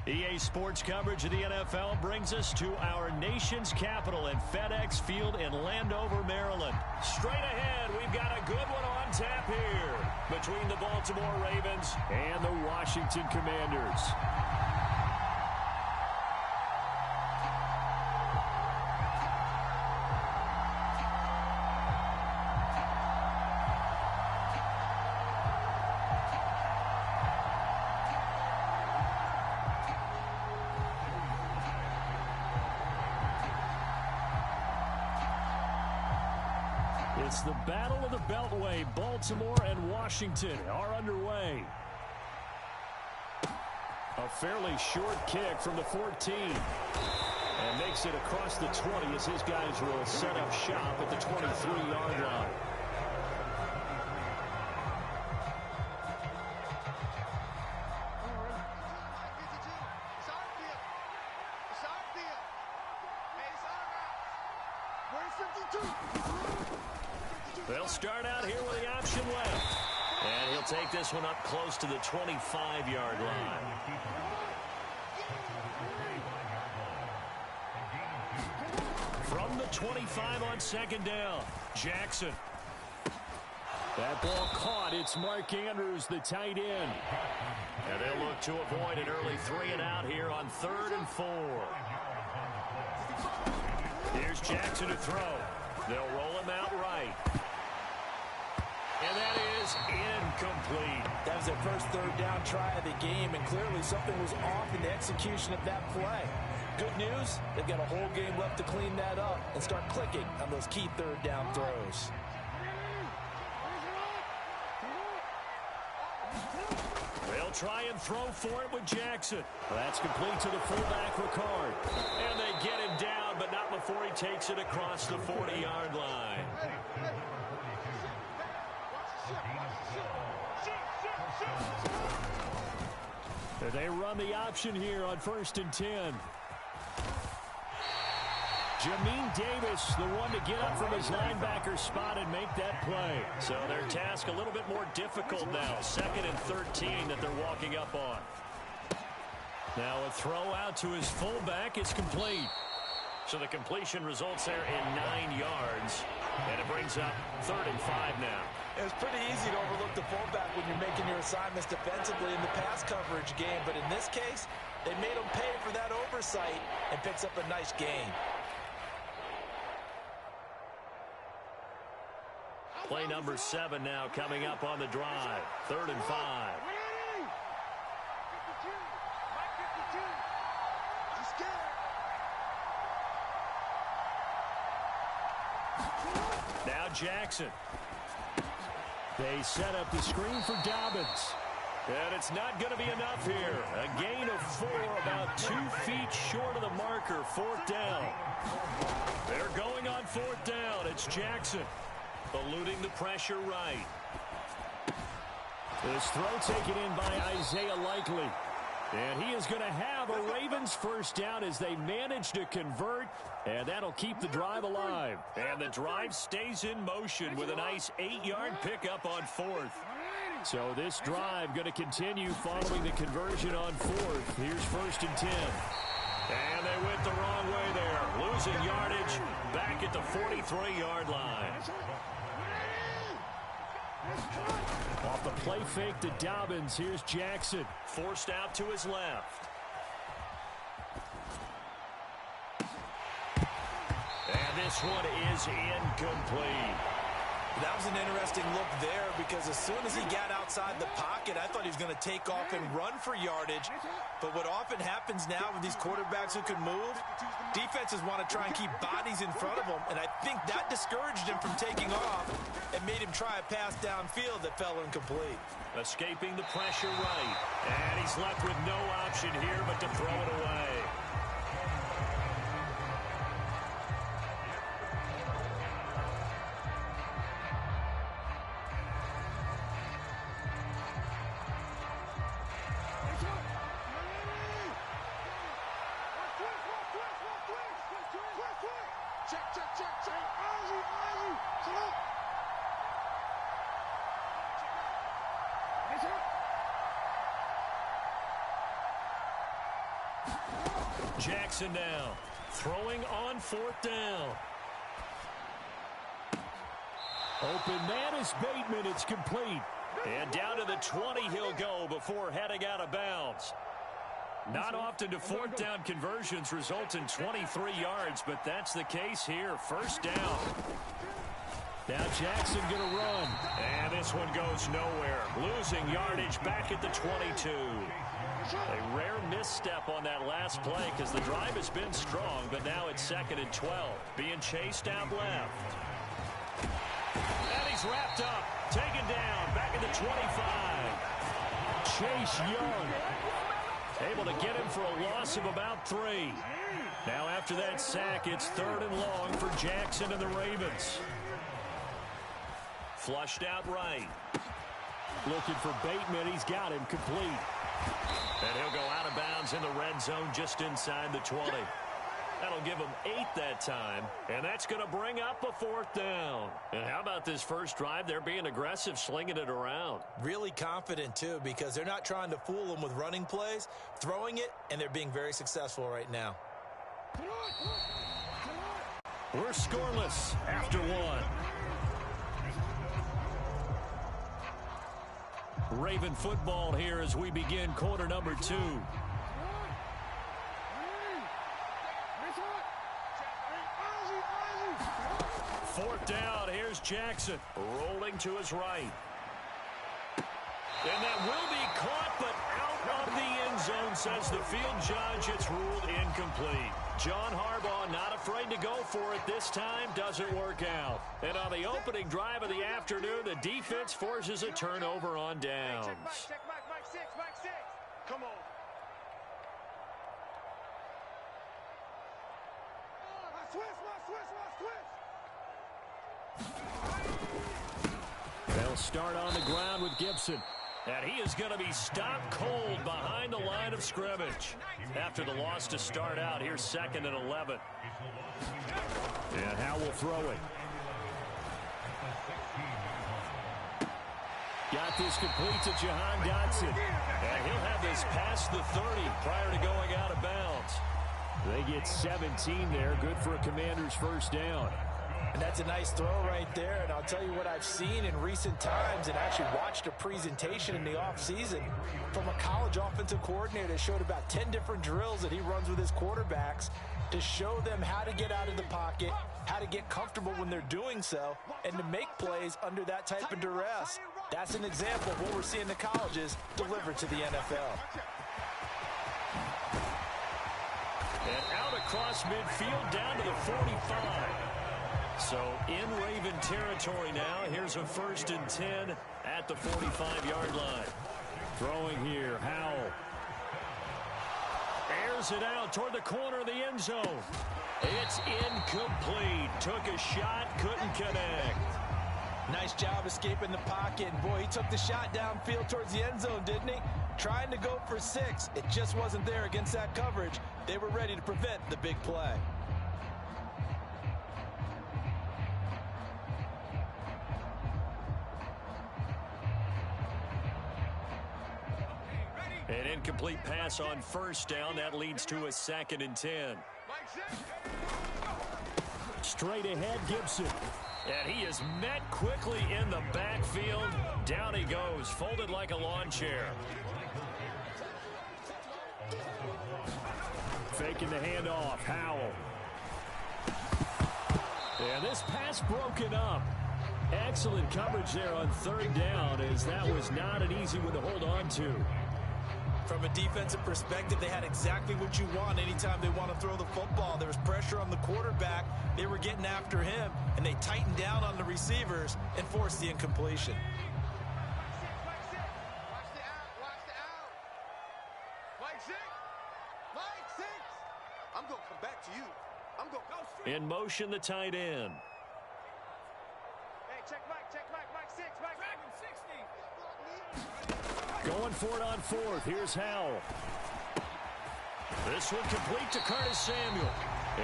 EA Sports coverage of the NFL brings us to our nation's capital in FedEx Field in Landover, Maryland. Straight ahead, we've got a good one on tap here between the Baltimore Ravens and the Washington Commanders. It's the Battle of the Beltway. Baltimore and Washington are underway. A fairly short kick from the 14. And makes it across the 20 as his guys will set up shop at the 23-yard line. They'll start out here with the option left. And he'll take this one up close to the 25-yard line. From the 25 on second down, Jackson. That ball caught. It's Mark Andrews, the tight end. And they'll look to avoid an early 3-and-out here on 3rd and 4. Here's Jackson to throw. They'll roll him out right. And that is incomplete. That was their first third down try of the game, and clearly something was off in the execution of that play. Good news, they've got a whole game left to clean that up and start clicking on those key third down throws. They'll try and throw for it with Jackson. That's complete to the fullback, Ricard. And they get him down, but not before he takes it across the 40-yard line. They run the option here on 1st and 10. Jamin Davis, the one to get up from his linebacker spot and make that play. So their task a little bit more difficult now. 2nd and 13 that they're walking up on. Now a throw out to his fullback is complete. So the completion results there in 9 yards. And it brings up 3rd and 5 now. It's pretty easy to overlook the fullback when you're making your assignments defensively in the pass coverage game. But in this case, they made him pay for that oversight and picks up a nice gain. Play number 7 now coming up on the drive. 3rd and 5. Now Jackson. They set up the screen for Dobbins. And it's not going to be enough here. A gain of 4, about 2 feet short of the marker. 4th down. They're going on 4th down. It's Jackson. Eluding the pressure right. This throw taken in by Isaiah Likely. And he is going to have a Ravens first down as they manage to convert. And that'll keep the drive alive. And the drive stays in motion with a nice 8-yard pickup on 4th. So this drive going to continue following the conversion on 4th. Here's 1st and 10. And they went the wrong way there. Losing yardage back at the 43-yard line. Off the play fake to Dobbins, here's Jackson. Forced out to his left. And this one is incomplete. That was an interesting look there because as soon as he got outside the pocket, I thought he was going to take off and run for yardage. But what often happens now with these quarterbacks who can move, defenses want to try and keep bodies in front of them. And I think that discouraged him from taking off and made him try a pass downfield that fell incomplete. Escaping the pressure right. And he's left with no option here but to throw it away. Jackson now throwing on 4th down. Open man is Bateman. It's complete. And down to the 20 he'll go before heading out of bounds. Not often do 4th down conversions result in 23 yards, but that's the case here. 1st down. Now Jackson going to run. And this one goes nowhere. Losing yardage back at the 22. A rare misstep on that last play because the drive has been strong, but now it's 2nd and 12. Being chased out left. And he's wrapped up. Taken down. Back at the 25. Chase Young able to get him for a loss of about 3. Now after that sack, it's 3rd and long for Jackson and the Ravens. Flushed out right. Looking for Bateman. He's got him complete. And he'll go out of bounds in the red zone just inside the 20. That'll give him 8 that time. And that's going to bring up a 4th down. And how about this first drive? They're being aggressive, slinging it around. Really confident, too, because they're not trying to fool them with running plays, throwing it, and they're being very successful right now. We're scoreless after 1. Raven football here as we begin quarter number 2. 4th down. Here's Jackson rolling to his right. And that will be caught, but out of the end zone, says the field judge. It's ruled incomplete. John Harbaugh not afraid to go for it this time. Doesn't work out. And on the opening drive of the afternoon, the defense forces a turnover on downs. Check Mike 6. Come on. They'll start on the ground with Gibson. And he is going to be stopped cold behind the line of scrimmage. After the loss to start out, here's 2nd and 11. And Howell throwing. Got this complete to Jahan Dotson. And he'll have this past the 30 prior to going out of bounds. They get 17 there. Good for a Commander's 1st down. And that's a nice throw right there. And I'll tell you what I've seen in recent times and actually watched a presentation in the offseason from a college offensive coordinator that showed about 10 different drills that he runs with his quarterbacks to show them how to get out of the pocket, how to get comfortable when they're doing so, and to make plays under that type of duress. That's an example of what we're seeing the colleges deliver to the NFL. And out across midfield down to the 45. So in Raven territory now. Here's a 1st and 10 at the 45-yard line. Throwing here, Howell. Airs it out toward the corner of the end zone. It's incomplete. Took a shot, couldn't connect. Nice job escaping the pocket. And boy, he took the shot downfield towards the end zone, didn't he? Trying to go for 6. It just wasn't there against that coverage. They were ready to prevent the big play. An incomplete pass on 1st down. That leads to a 2nd and 10. Straight ahead, Gibson. And he is met quickly in the backfield. Down he goes, folded like a lawn chair. Faking the handoff, Howell. And this pass broken up. Excellent coverage there on 3rd down, as that was not an easy one to hold on to. From a defensive perspective, they had exactly what you want anytime they want to throw the football. There was pressure on the quarterback. They were getting after him, and they tightened down on the receivers and forced the incompletion. I'm going to come back to you. I'm going to go straight. In motion, the tight end. Hey, check Mike 6, Mike. Drag him 60. Going for it on 4th. Here's Howell. This one complete to Curtis Samuel.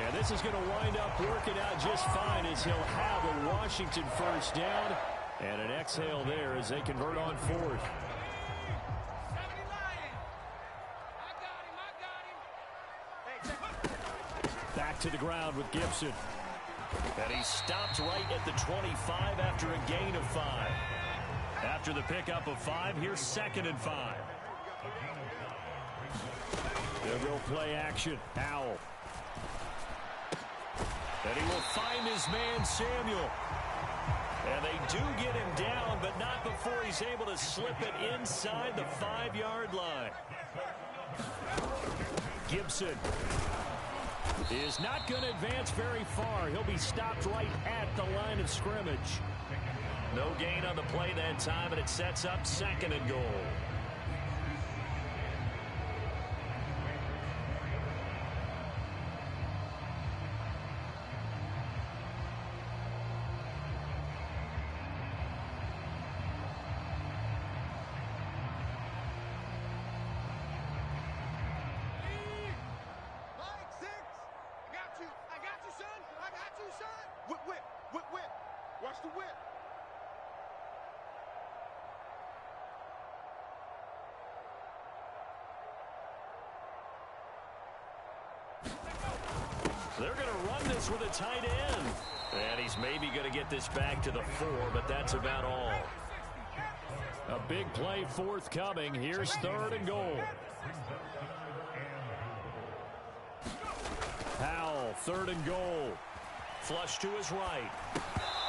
And this is going to wind up working out just fine as he'll have a Washington 1st down. And an exhale there as they convert on 4th. Hey, check to the ground with Gibson. And he stopped right at the 25 after a gain of 5. After the pickup of 5, here's 2nd and 5. They'll go play action. Howell. And he will find his man, Samuel. And they do get him down, but not before he's able to slip it inside the 5-yard line. Gibson is not going to advance very far. He'll be stopped right at the line of scrimmage. No gain on the play that time, and it sets up 2nd and goal. Watch the whip. They're going to run this with a tight end. And he's maybe going to get this back to the 4, but that's about all. A big play forthcoming. Here's 3rd and goal. Howell, 3rd and goal. Flush to his right.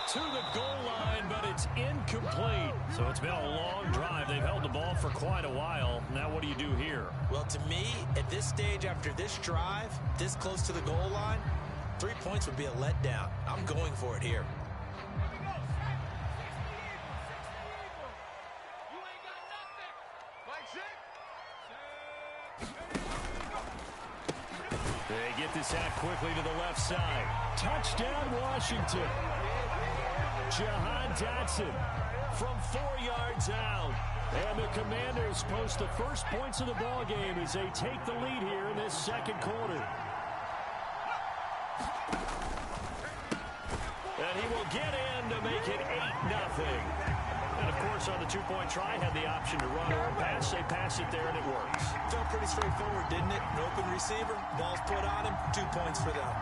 To the goal line, but it's incomplete. So it's been a long drive. They've held the ball for quite a while. Now what do you do here? Well, to me, at this stage, after this drive, this close to the goal line, 3 points would be a letdown. I'm going for it here. They get this out quickly to the left side. Touchdown, Washington. Jahan Dotson from 4 yards out. And the Commanders post the first points of the ball game as they take the lead here in this 2nd quarter. And he will get in to make it 8-0. And, of course, on the 2-point try, had the option to run or pass. They pass it there, and it works. Felt pretty straightforward, didn't it? An open receiver, ball's put on him, 2 points for them.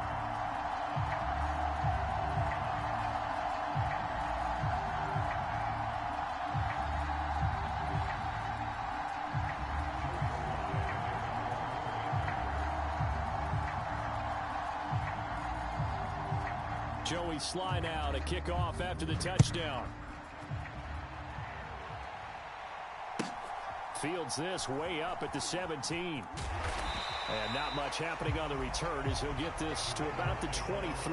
Joey Sly now to kick off after the touchdown. Fields this way up at the 17. And not much happening on the return as he'll get this to about the 23.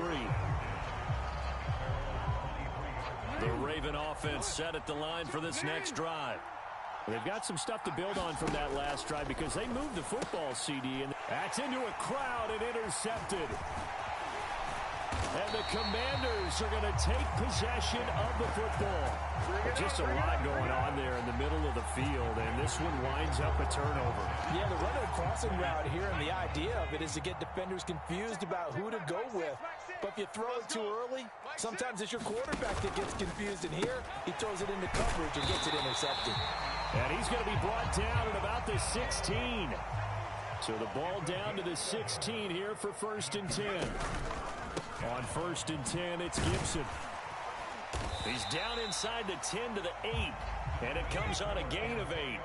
The Raven offense set at the line for this next drive. They've got some stuff to build on from that last drive because they moved the football, CD, and that's into a crowd and intercepted. And the Commanders are going to take possession of the football. Just a lot going on there in the middle of the field, and this one winds up a turnover. Yeah, the running a crossing route here, and the idea of it is to get defenders confused about who to go with. But if you throw it too early, sometimes it's your quarterback that gets confused, and here he throws it into coverage and gets it intercepted. And he's going to be brought down at about the 16. So the ball down to the 16 here for 1st and 10. On 1st and 10, it's Gibson. He's down inside the 10 to the 8. And it comes on a gain of 8.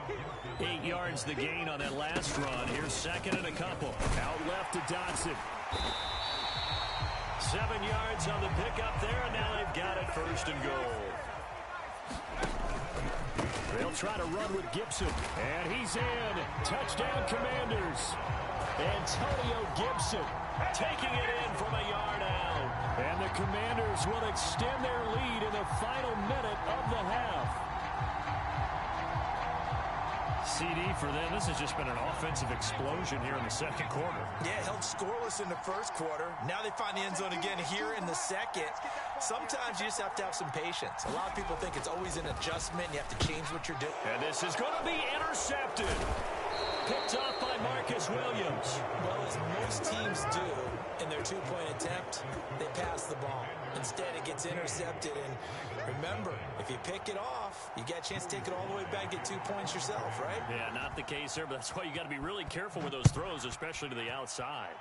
8 yards the gain on that last run. Here's 2nd and a couple. Out left to Dotson. 7 yards on the pickup there, and now they've got it 1st and goal. They'll try to run with Gibson. And he's in. Touchdown, Commanders. Antonio Gibson taking it in from a yard out. And the Commanders will extend their lead in the final minute of the half. CD for them. This has just been an offensive explosion here in the 2nd quarter. Yeah, held scoreless in the 1st quarter. Now they find the end zone again here in the 2nd. Sometimes you just have to have some patience. A lot of people think it's always an adjustment. You have to change what you're doing. And this is going to be intercepted. Picked off by Marcus Williams. Well, as most teams do in their 2-point attempt, they pass the ball. Instead, it gets intercepted. And remember, if you pick it off, you get a chance to take it all the way back, get 2 points yourself, right? Yeah, not the case there, but that's why you got to be really careful with those throws, especially to the outside.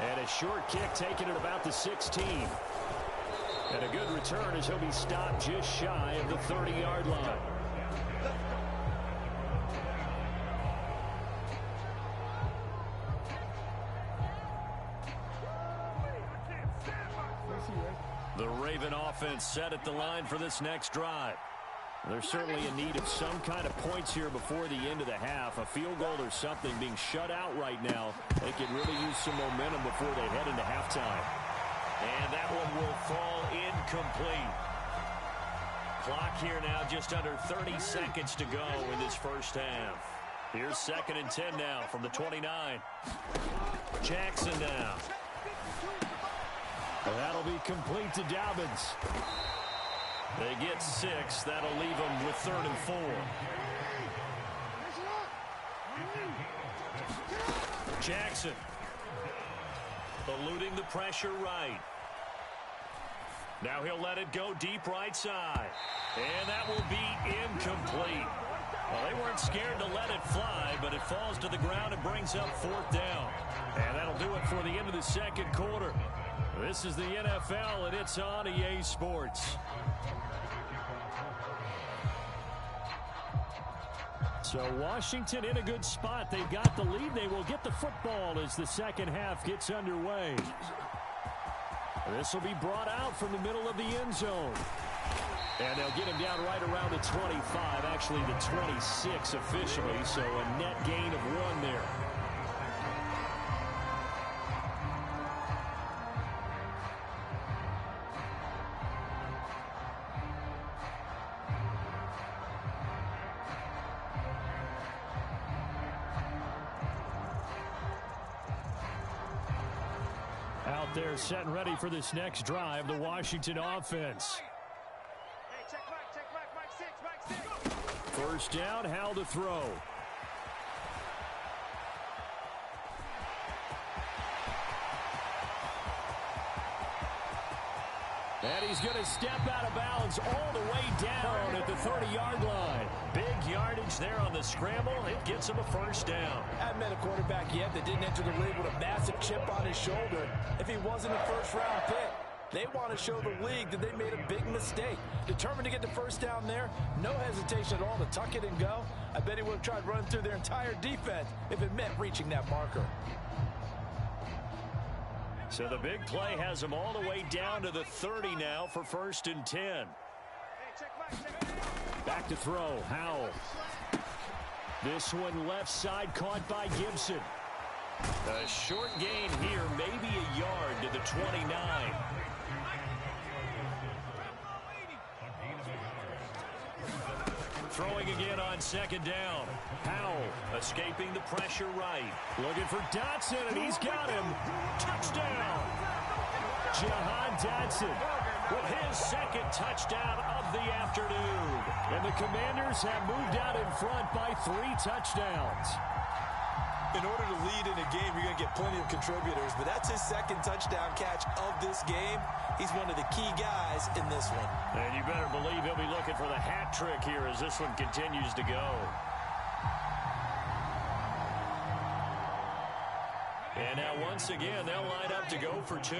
And a short kick taken at about the 16. And a good return as he'll be stopped just shy of the 30-yard line. The Raven offense set at the line for this next drive. They're certainly in need of some kind of points here before the end of the half. A field goal or something being shut out right now. They could really use some momentum before they head into halftime. And that one will fall incomplete. Clock here now just under 30 seconds to go in this first half. Here's 2nd and 10 now from the 29. Jackson now. That'll be complete to Dobbins. They get 6. That'll leave them with 3rd and 4. Jackson eluding the pressure right. Now he'll let it go deep right side. And that will be incomplete. Well, they weren't scared to let it fly, but it falls to the ground and brings up 4th down. And that'll do it for the end of the second quarter. This is the NFL, and it's on EA Sports. So Washington in a good spot. They've got the lead. They will get the football as the second half gets underway. This will be brought out from the middle of the end zone. And they'll get him down right around the 25, actually the 26 officially, so a net gain of 1 there. Out there set and ready for this next drive, the Washington offense. First down, Howell to throw. And he's going to step out of bounds all the way down at the 30-yard line. Big yardage there on the scramble. It gets him a first down. I haven't met a quarterback yet that didn't enter the league with a massive chip on his shoulder if he wasn't a first-round pick. They want to show the league that they made a big mistake. Determined to get the first down there, no hesitation at all to tuck it and go. I bet he would have tried running through their entire defense if it meant reaching that marker. So the big play has him all the way down to the 30 now for 1st and 10. Back to throw, Howell. This one left side caught by Gibson. A short gain here, maybe a yard to the 29. Throwing again on 2nd down. Howell escaping the pressure right. Looking for Dotson, and he's got him. Touchdown! Jahan Dotson with his 2nd touchdown of the afternoon. And the Commanders have moved out in front by 3 touchdowns. In order to lead in a game, you're going to get plenty of contributors, but that's his 2nd touchdown catch of this game. He's one of the key guys in this one. And you better believe he'll be looking for the hat trick here as this one continues to go. And now once again, they'll line up to go for 2.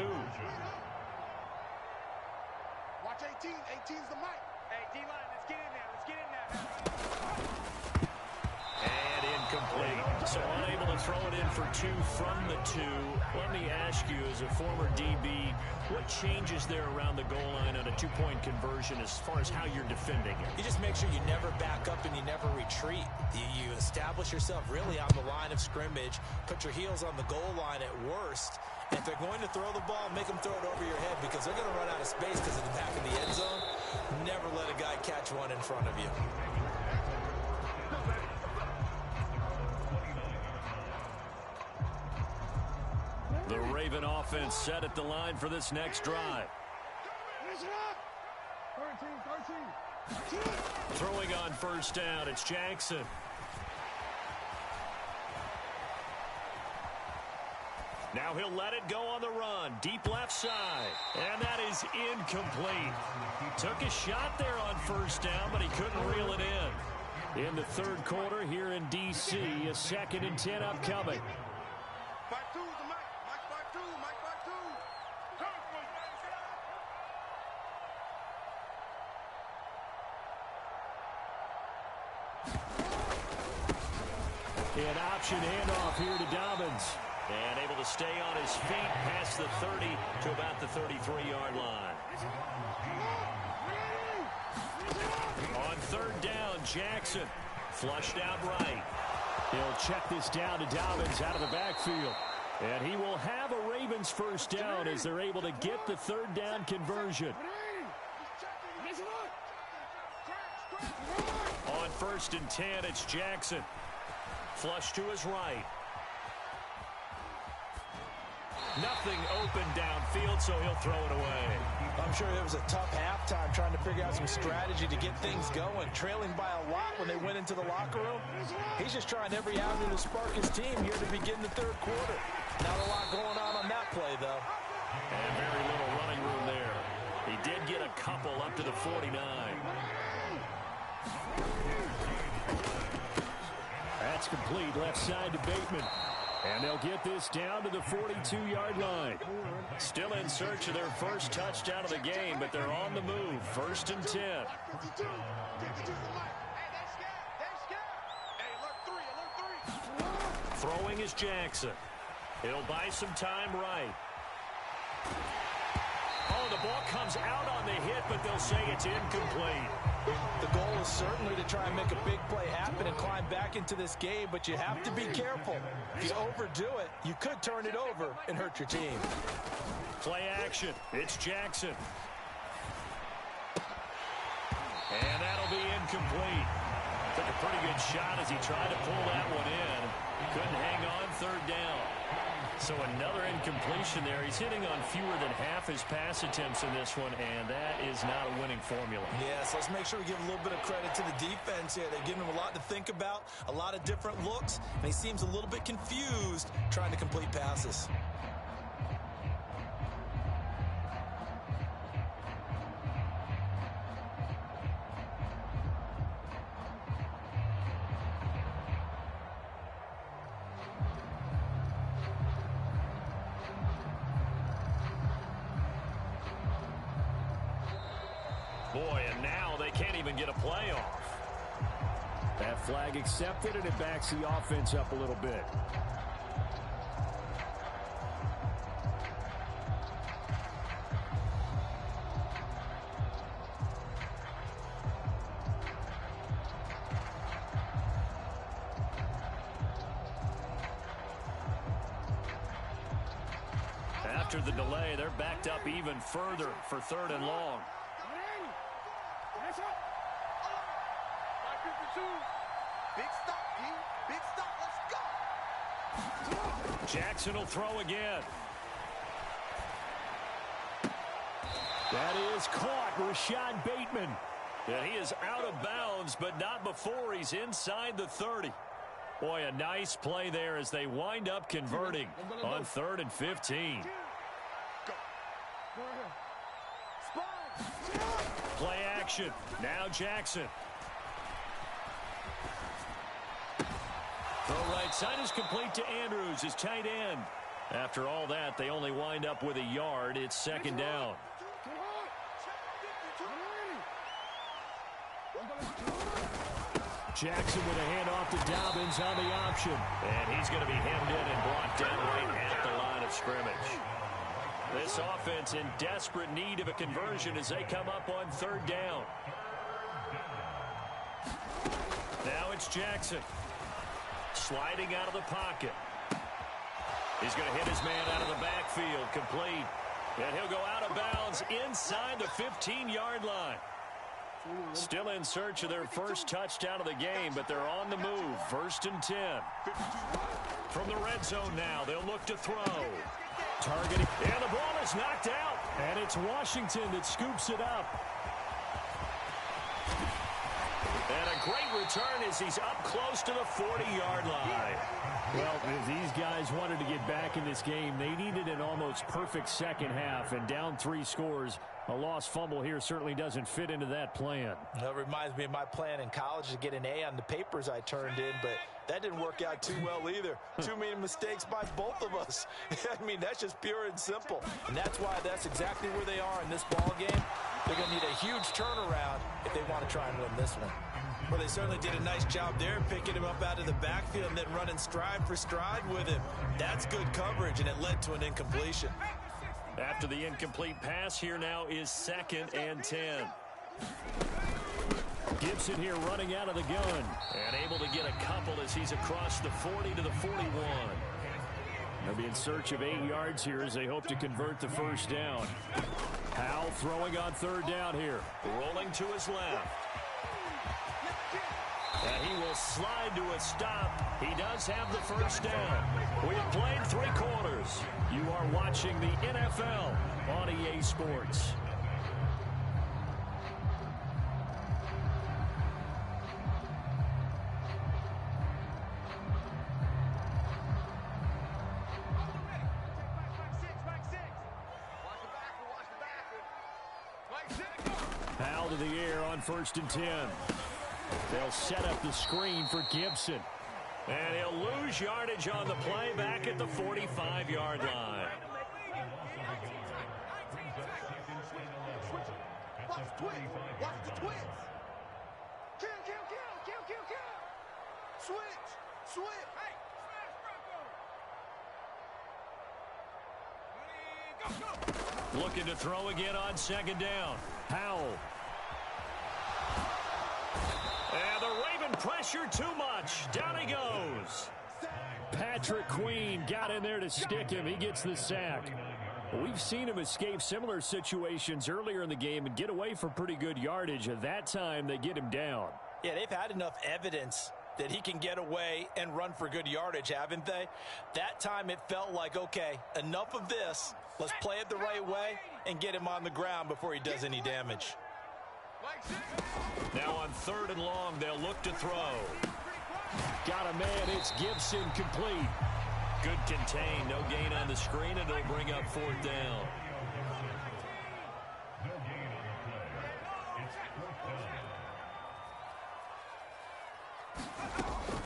Watch 18. 18's the mic. Hey, D-line, let's get in there. Let's get in there. And incomplete. So unable to throw it in for 2 from the 2. Let me ask you, as a former DB, what changes there around the goal line on a 2-point conversion as far as how you're defending it? You just make sure you never back up and you never retreat. You establish yourself really on the line of scrimmage, put your heels on the goal line at worst. And if they're going to throw the ball, make them throw it over your head because they're going to run out of space because of the back of the end zone. Never let a guy catch one in front of you. The Raven offense set at the line for this next drive. Throwing on 1st down, it's Jackson. Now he'll let it go on the run. Deep left side. And that is incomplete. Took a shot there on 1st down, but he couldn't reel it in. In the 3rd quarter here in D.C., a 2nd and 10 upcoming. An option handoff here to Dobbins. And able to stay on his feet past the 30 to about the 33-yard line. On third down, Jackson. Flushed out right. He'll check this down to Dobbins out of the backfield. And he will have a Ravens first down as they're able to get the third down conversion. On 1st and 10, it's Jackson. Flush to his right. Nothing open downfield, so he'll throw it away. I'm sure it was a tough halftime trying to figure out some strategy to get things going. Trailing by a lot when they went into the locker room. He's just trying every avenue to spark his team here to begin the third quarter. Not a lot going on that play, though. And very little running room there. He did get a couple up to the 49. That's complete left side to Bateman. And they'll get this down to the 42-yard line. Still in search of their first touchdown of the game, but they're on the move. 1st and 10. Throwing is Jackson. He'll buy some time right. Oh, the ball comes out on the hit, but they'll say it's incomplete. The goal is certainly to try and make a big play happen and climb back into this game, but you have to be careful. If you overdo it, you could turn it over and hurt your team. Play action. It's Jackson. And that'll be incomplete. Took a pretty good shot as he tried to pull that one in. Couldn't hang on third down. So another incompletion there. He's hitting on fewer than half his pass attempts in this one, and that is not a winning formula. Yes, let's make sure we give a little bit of credit to the defense here. They're giving him a lot to think about, a lot of different looks, and he seems a little bit confused trying to complete passes. Boy, and now they can't even get a playoff. That flag accepted, and it backs the offense up a little bit. After the delay, they're backed up even further for 3rd and long. Big stop, D. Big stop. Let's go. Jackson will throw again. That is caught. Rashad Bateman. And he is out of bounds, but not before he's inside the 30. Boy, a nice play there as they wind up converting on 3rd and 15. Play action. Now Jackson. Throw right side is complete to Andrews, his tight end. After all that, they only wind up with a yard. It's 2nd down. Jackson with a handoff to Dobbins on the option. And he's going to be hemmed in and brought down right at the line of scrimmage. This offense in desperate need of a conversion as they come up on 3rd down. Now it's Jackson. Sliding out of the pocket. He's going to hit his man out of the backfield. Complete. And he'll go out of bounds inside the 15-yard line. Still in search of their first touchdown of the game, but they're on the move. 1st and 10. From the red zone now, they'll look to throw. Targeting. And the ball is knocked out. And it's Washington that scoops it up. And a great return as he's up close to the 40-yard line. Well, if these guys wanted to get back in this game, they needed an almost perfect second half. And down 3 scores, a lost fumble here certainly doesn't fit into that plan. That reminds me of my plan in college to get an A on the papers I turned in, but that didn't work out too well either. Too many mistakes by both of us. I mean, that's just pure and simple. And that's why that's exactly where they are in this ball game. They're going to need a huge turnaround if they want to try and win this one. Well, they certainly did a nice job there, picking him up out of the backfield and then running stride for stride with him. That's good coverage, and it led to an incompletion. After the incomplete pass, here now is 2nd and 10. Gibson here running out of the gun and able to get a couple as he's across the 40 to the 41. They'll be in search of 8 yards here as they hope to convert the first down. Howell throwing on 3rd down here. Rolling to his left. And he will slide to a stop. He does have the first down. We have played 3 quarters. You are watching the NFL on EA Sports. Howell to the air on 1st and 10. They'll set up the screen for Gibson. And he'll lose yardage on the play back at the 45-yard line. Watch the twist. Watch the twist. Kill. Switch. Hey, smash, go. Looking to throw again on 2nd down. Howell. And the Raven pressure too much. Down he goes. Patrick Queen got in there to stick him. He gets the sack. We've seen him escape similar situations earlier in the game and get away for pretty good yardage. At that time, they get him down. Yeah, they've had enough evidence that he can get away and run for good yardage, haven't they? That time it felt like, okay, enough of this. Let's play it the right way and get him on the ground before he does any damage. Now on 3rd and long, they'll look to throw. Got a man. It's Gibson, complete. Good contain. No gain on the screen, and it'll bring up 4th down.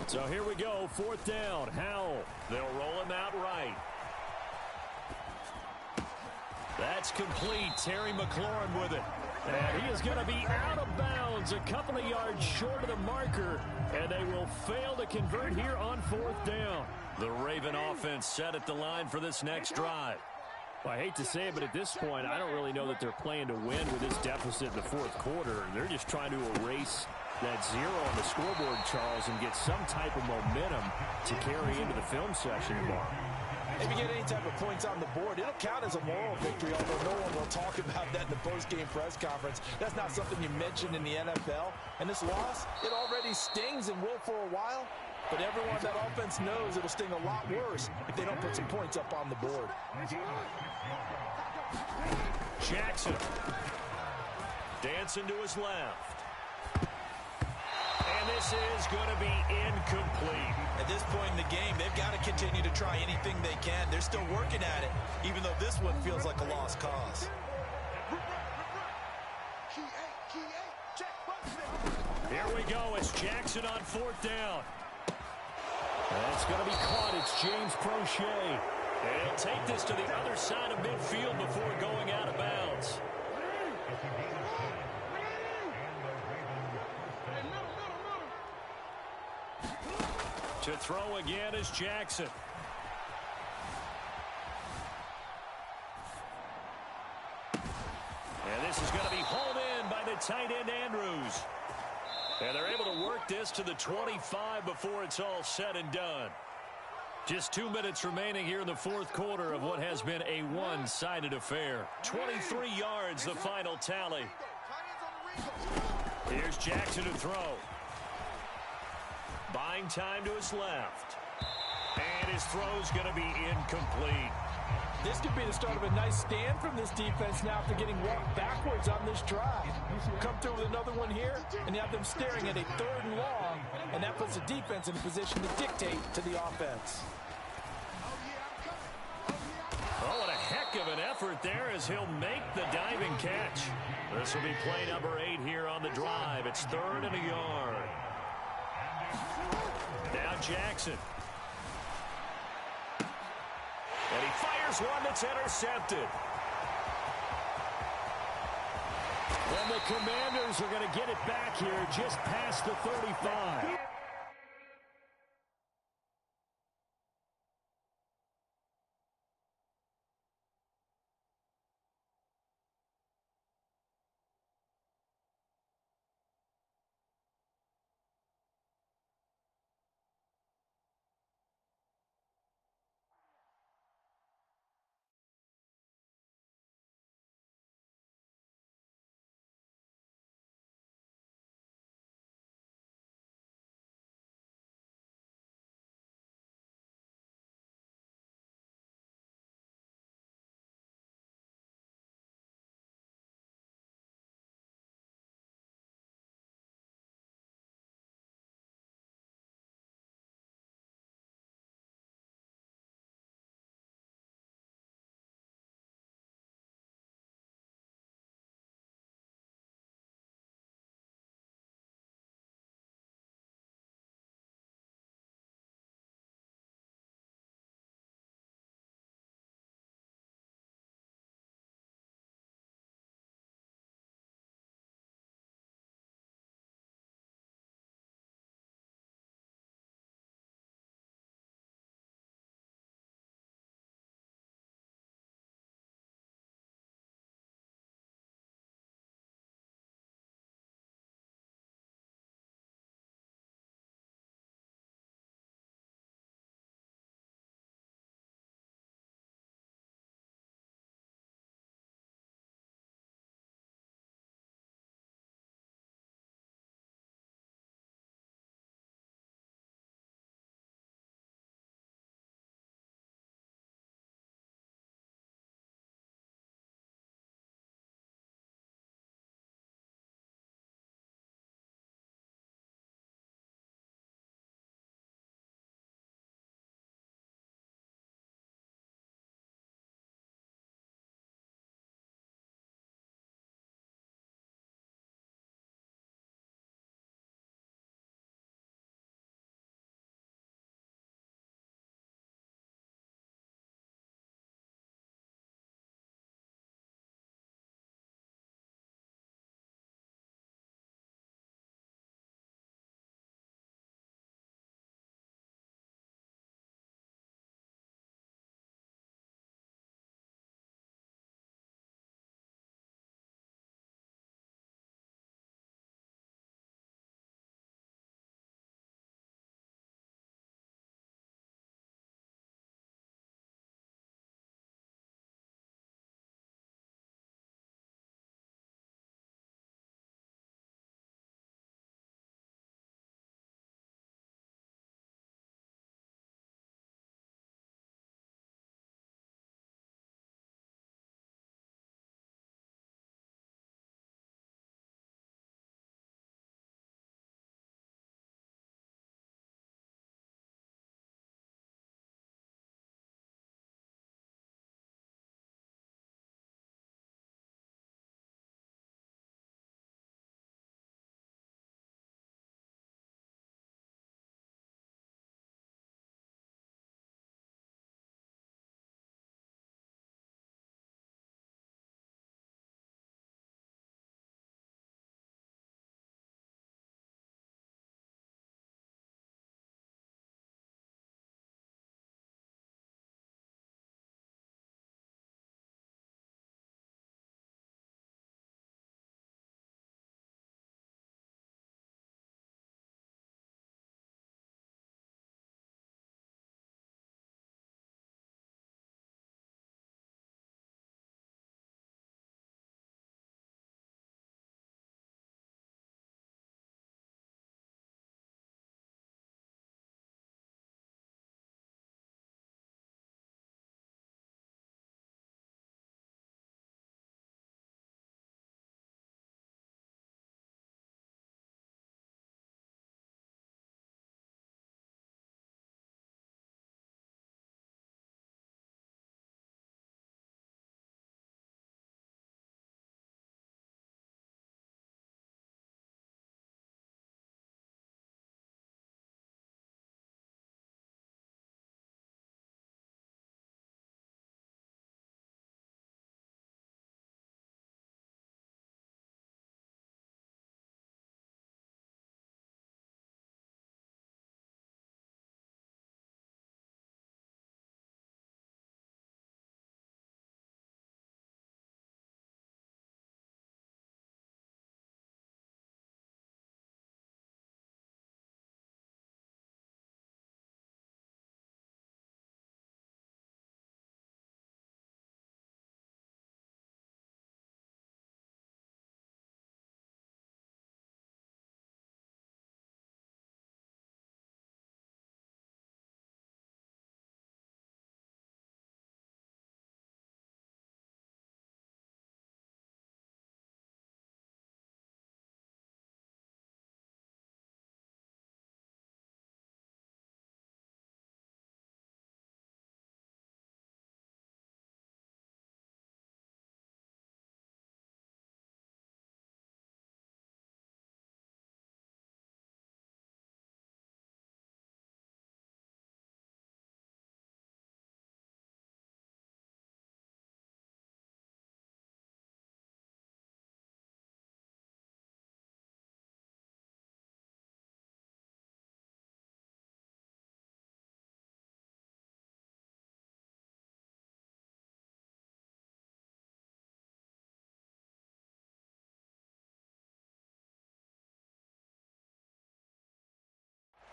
So here we go, 4th down. Howell. They'll roll him out right. That's complete. Terry McLaurin with it. And he is going to be out of bounds a couple of yards short of the marker, and they will fail to convert here on 4th down. The Raven offense set at the line for this next drive. Well, I hate to say it, but at this point, I don't really know that they're playing to win with this deficit in the 4th quarter. They're just trying to erase that 0 on the scoreboard, Charles, and get some type of momentum to carry into the film session tomorrow. If you get any type of points on the board, it'll count as a moral victory, although no one will talk about that in the post-game press conference. That's not something you mention in the NFL. And this loss, it already stings and will for a while. But everyone that offense knows it'll sting a lot worse if they don't put some points up on the board. Jackson. Dancing to his left. And this is going to be incomplete. At this point in the game, they've got to continue to try anything they can. They're still working at it, even though this one feels like a lost cause. Here we go. It's Jackson on 4th down. That's going to be caught. It's James Prochet. And he'll take this to the other side of midfield before going out of bounds. To throw again is Jackson. And this is going to be hauled in by the tight end Andrews. And they're able to work this to the 25 before it's all said and done. Just 2 minutes remaining here in the 4th quarter of what has been a one-sided affair. 23 yards, the final tally. Here's Jackson to throw. Buying time to his left. And his throw's going to be incomplete. This could be the start of a nice stand from this defense now after getting walked backwards on this drive. Come through with another one here, and you have them staring at a 3rd and long, and that puts the defense in a position to dictate to the offense. Oh, what a heck of an effort there as he'll make the diving catch. This will be play number 8 here on the drive. It's 3rd and a yard. Now Jackson. And he fires one that's intercepted. And the Commanders are going to get it back here just past the 35.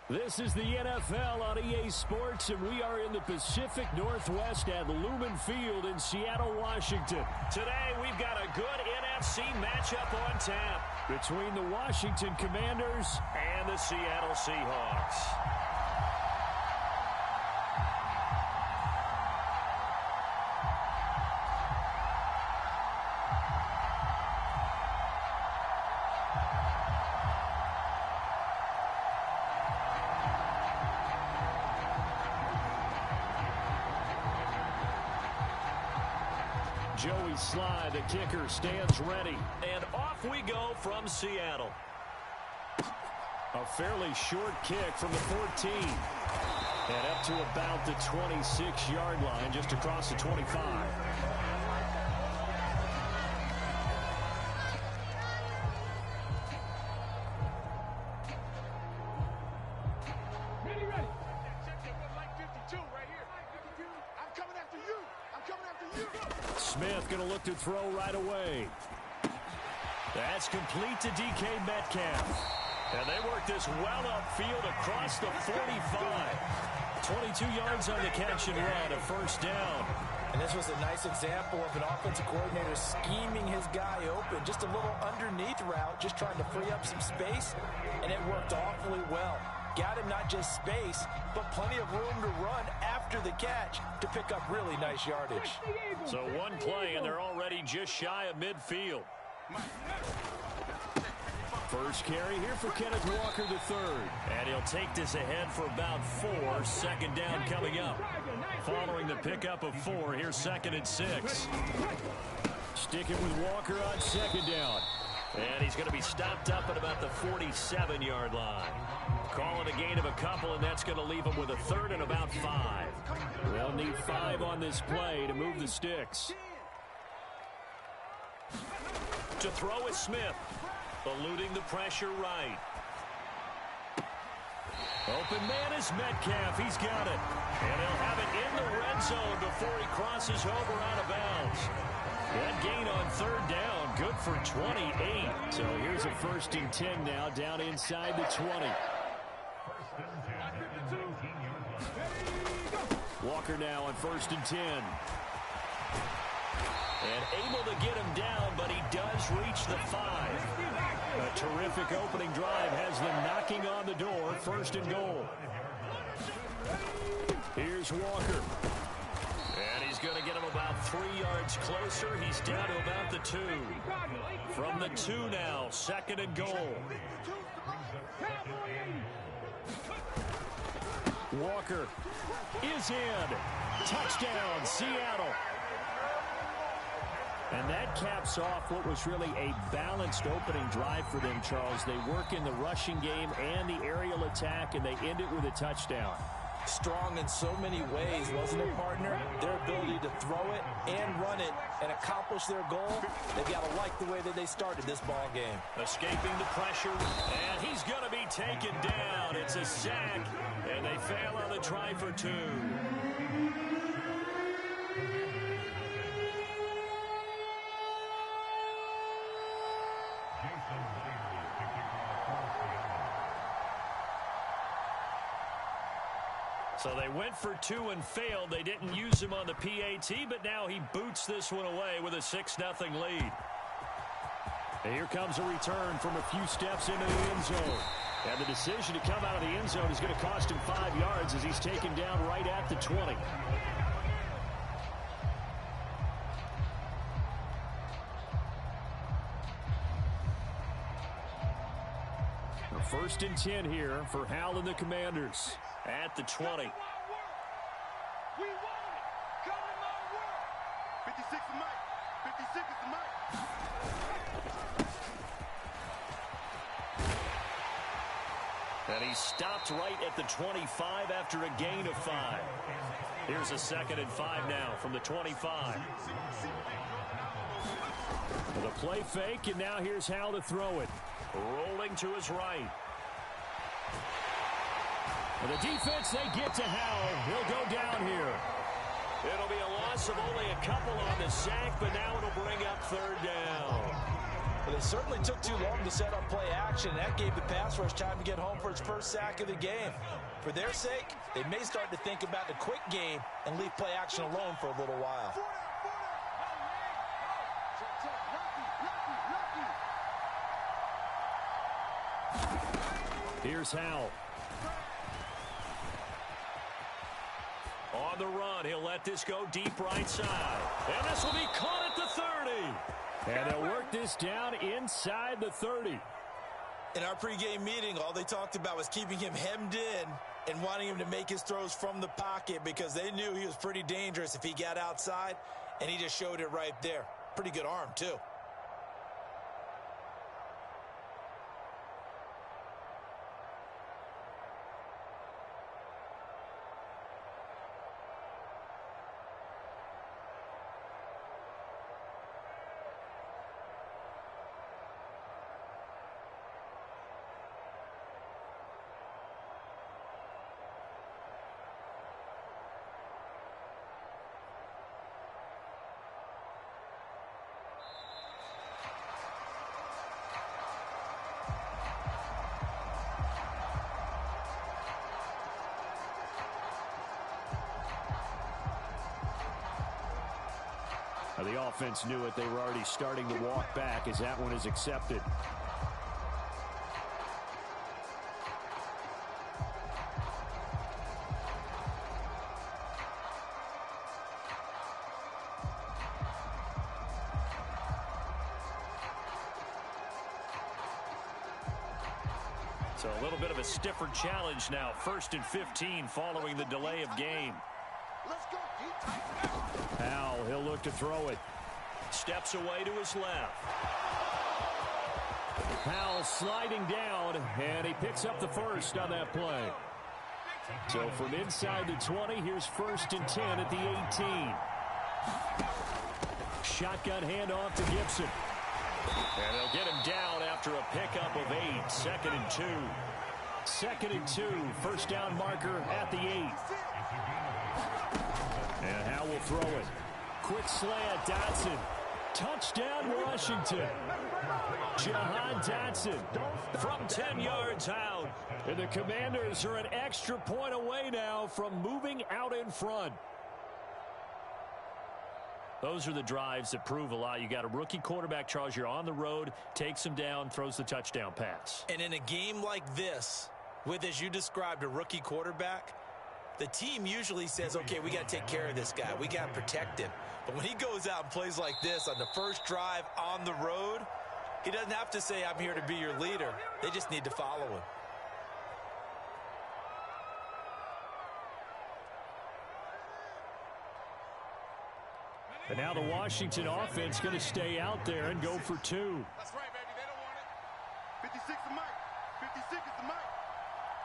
This is the NFL on EA Sports, and we are in the Pacific Northwest at Lumen Field in Seattle, Washington. Today, we've got a good NFC matchup on tap between the Washington Commanders and the Seattle Seahawks. Joey Sly, the kicker, stands ready. And off we go from Seattle. A fairly short kick from the 14. And up to about the 26-yard line, just across the 25. Smith going to look to throw right away. That's complete to DK Metcalf. And they work this well upfield across the 45. 22 yards on the catch and run, a first down. And this was a nice example of an offensive coordinator scheming his guy open. Just a little underneath route, just trying to free up some space. And it worked awfully well. Got him not just space, but plenty of room to run after the catch to pick up really nice yardage. So one play, and they're already just shy of midfield. First carry here for Kenneth Walker III. And he'll take this ahead for about 4. Second down coming up. Following the pickup of 4, here's 2nd and 6. Sticking with Walker on second down. And he's going to be stopped up at about the 47-yard line. Calling a gain of a couple, and that's going to leave him with a 3rd and about 5. They'll need 5 on this play to move the sticks. To throw is Smith. Eluding the pressure right. Open man is Metcalf. He's got it. And he'll have it in the red zone before he crosses over out of bounds. That gain on 3rd down, good for 28. So here's a 1st and 10 now, down inside the 20. Walker now on 1st and 10. And able to get him down, but he does reach the 5. A terrific opening drive has them knocking on the door, 1st and goal. Here's Walker. And he's going to get him about 3 yards closer. He's down to about the 2. From the 2 now, 2nd and goal. Walker is in. Touchdown, Seattle. And that caps off what was really a balanced opening drive for them, Charles. They work in the rushing game and the aerial attack, and they end it with a touchdown. Strong in so many ways, wasn't it, partner? Their ability to throw it and run it and accomplish their goal, they've got to like the way that they started this ball game. Escaping the pressure, and he's going to be taken down. It's a sack, and they fail on the try for 2. So they went for 2 and failed. They didn't use him on the PAT, but now he boots this one away with a 6-0 lead. And here comes a return from a few steps into the end zone. And the decision to come out of the end zone is going to cost him 5 yards as he's taken down right at the 20. A 1st and 10 here for Hal and the Commanders. At the 20. We want it. Cover my work. 56 is Mike. 56 is Mike. And he stopped right at the 25 after a gain of 5. Here's a 2nd and 5 now from the 25. With a play fake, and now here's Hal to throw it. Rolling to his right. And the defense, they get to Howell. He'll go down here. It'll be a loss of only a couple on the sack, but now it'll bring up 3rd down. But they certainly took too long to set up play action. That gave the pass rush time to get home for its first sack of the game. For their sake, they may start to think about the quick game and leave play action alone for a little while. Here's Howell. On the run, he'll let this go deep right side. And this will be caught at the 30. And they'll work this down inside the 30. In our pregame meeting, all they talked about was keeping him hemmed in and wanting him to make his throws from the pocket because they knew he was pretty dangerous if he got outside, and he just showed it right there. Pretty good arm, too. The offense knew it. They were already starting to walk back as that one is accepted. So a little bit of a stiffer challenge now. 1st and 15 following the delay of game. Howell, he'll look to throw it. Steps away to his left. Howell sliding down, and he picks up the first on that play. So from inside the 20, here's 1st and 10 at the 18. Shotgun handoff to Gibson. And they'll get him down after a pickup of 8. 2nd and 2. 2nd and 2. First down marker at the 8. And Howell will throw it. Quick slant, Dotson. Touchdown, Washington. Jahan Dotson from 10 yards out. And the Commanders are an extra point away now from moving out in front. Those are the drives that prove a lot. You got a rookie quarterback, Charles. You're on the road, takes him down, throws the touchdown pass. And in a game like this, with, as you described, a rookie quarterback, the team usually says, okay, we got to take care of this guy. We got to protect him. But when he goes out and plays like this on the first drive on the road, he doesn't have to say, I'm here to be your leader. They just need to follow him. And now the Washington offense going to stay out there and go for 2. That's right, baby. They don't want it. 56 is Mike. 56 is the Mike.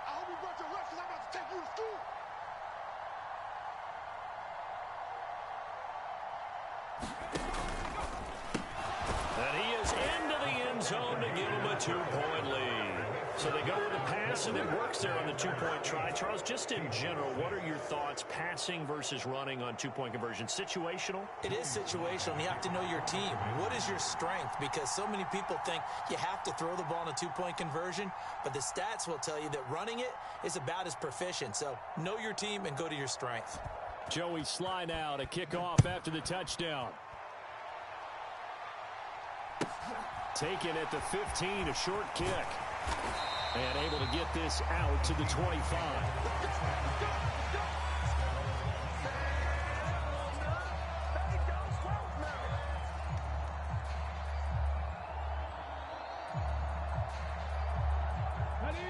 I hope you brought your lunch because I'm about to take you to school. And he is into the end zone to give him a 2-point lead. So they go with a pass, and it works there on the 2-point try. Charles, just in general, what are your thoughts passing versus running on 2-point conversion? Situational? It is situational. You have to know your team. What is your strength? Because so many people think you have to throw the ball in a 2-point conversion, but the stats will tell you that running it is about as proficient. So know your team and go to your strength. Joey Sly now to kick off after the touchdown. Taken at the 15, a short kick. And able to get this out to the 25.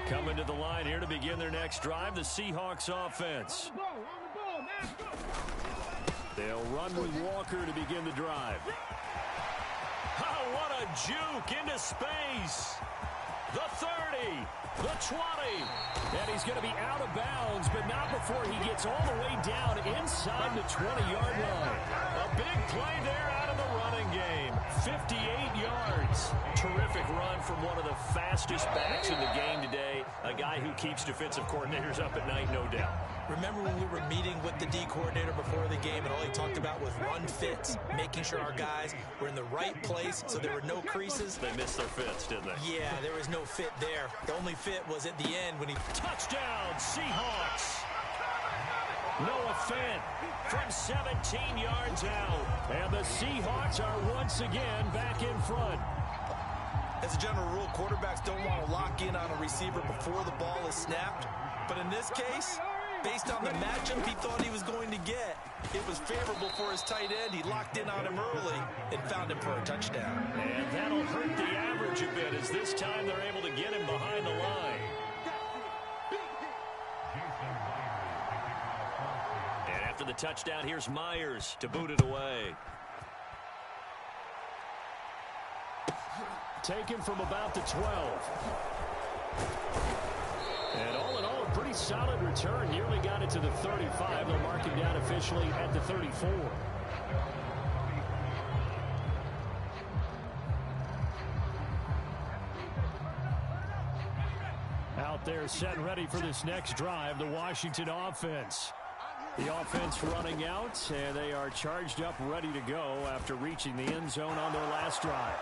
Coming to the line here to begin their next drive, the Seahawks offense. They'll run with Walker to begin the drive. Oh, what a juke into space. The 30, the 20, and he's going to be out of bounds, but not before he gets all the way down inside the 20-yard line. A big play there out of the running game. 58 yards. Terrific run from one of the fastest backs in the game today, a guy who keeps defensive coordinators up at night, no doubt. Remember when we were meeting with the D coordinator before the game and all he talked about was run fits, making sure our guys were in the right place so there were no creases? They missed their fits, didn't they? Yeah, there was no fit there. The only fit was at the end when he... Touchdown, Seahawks! Noah Fant from 17 yards out. And the Seahawks are once again back in front. As a general rule, quarterbacks don't want to lock in on a receiver before the ball is snapped. But in this case, based on the matchup he thought he was going to get, it was favorable for his tight end. He locked in on him early and found him for a touchdown. And that'll hurt the average a bit as this time they're able to get him behind the line. And after the touchdown, here's Myers to boot it away. Taken from about the 12. And all in all, a pretty solid return. Nearly got it to the 35. They'll mark him down officially at the 34. Out there set and ready for this next drive, the Washington offense. The offense running out, and they are charged up, ready to go after reaching the end zone on their last drive.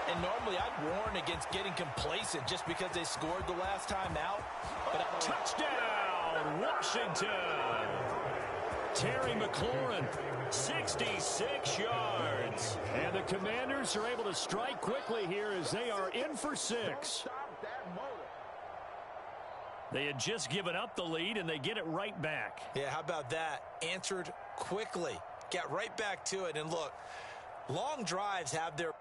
And normally I'd warn against getting complacent just because they scored the last time out. But touchdown, Washington! Terry McLaurin, 66 yards. And the Commanders are able to strike quickly here as they are in for 6. They had just given up the lead, and they get it right back. Yeah, how about that? Answered quickly. Got right back to it. And look, long drives have their...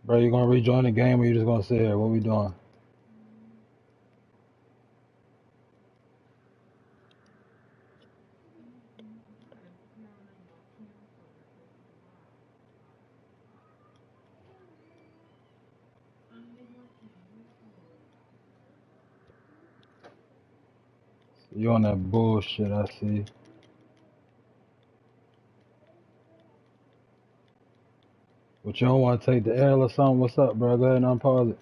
Bro, you gonna rejoin the game or you just gonna sit here? What we doing? You on that bullshit, I see. But you don't want to take the L or something? What's up, bro? Go ahead and unpause it.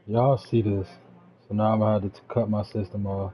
Y'all see this. So now I'm gonna have to cut my system off.